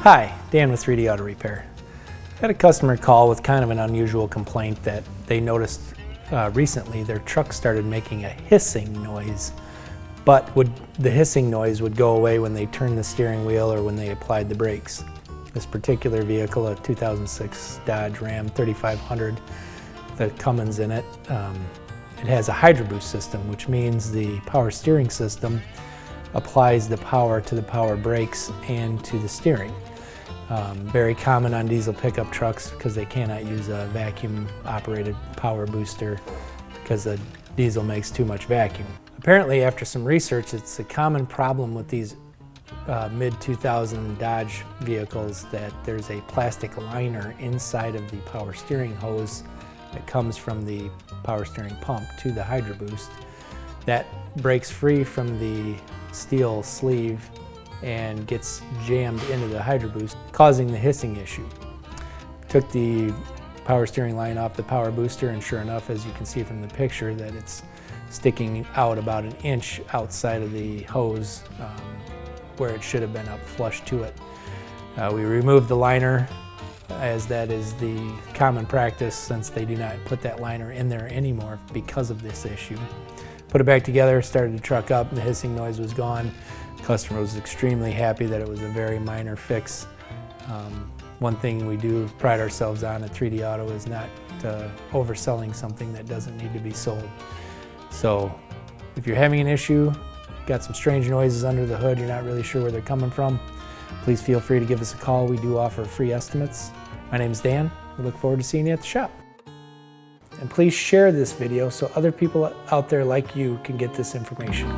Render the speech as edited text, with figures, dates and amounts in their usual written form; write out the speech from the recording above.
Hi, Dan with 3D Auto Repair. I had a customer call with kind of an unusual complaint that they noticed recently their truck started making a hissing noise, but the hissing noise would go away when they turned the steering wheel or when they applied the brakes. This particular vehicle, a 2006 Dodge Ram 3500, the Cummins in it, it has a Hydro Boost system, which means the power steering system applies the power to the power brakes and to the steering. Very common on diesel pickup trucks because they cannot use a vacuum operated power booster because the diesel makes too much vacuum. Apparently, after some research, it's a common problem with these mid-2000 Dodge vehicles that there's a plastic liner inside of the power steering hose that comes from the power steering pump to the Hydro Boost that breaks free from the steel sleeve and gets jammed into the Hydro Boost, causing the hissing issue. Took the power steering line off the power booster, and sure enough, as you can see from the picture, that it's sticking out about 1 inch outside of the hose where it should have been up flush to it. We removed the liner, as that is the common practice since they do not put that liner in there anymore because of this issue. Put it back together, started the truck up, and the hissing noise was gone. The customer was extremely happy that it was a very minor fix. One thing we do pride ourselves on at 3D Auto is not overselling something that doesn't need to be sold. So if you're having an issue, got some strange noises under the hood, you're not really sure where they're coming from, please feel free to give us a call. We do offer free estimates. My name is Dan. We look forward to seeing you at the shop. And please share this video so other people out there like you can get this information.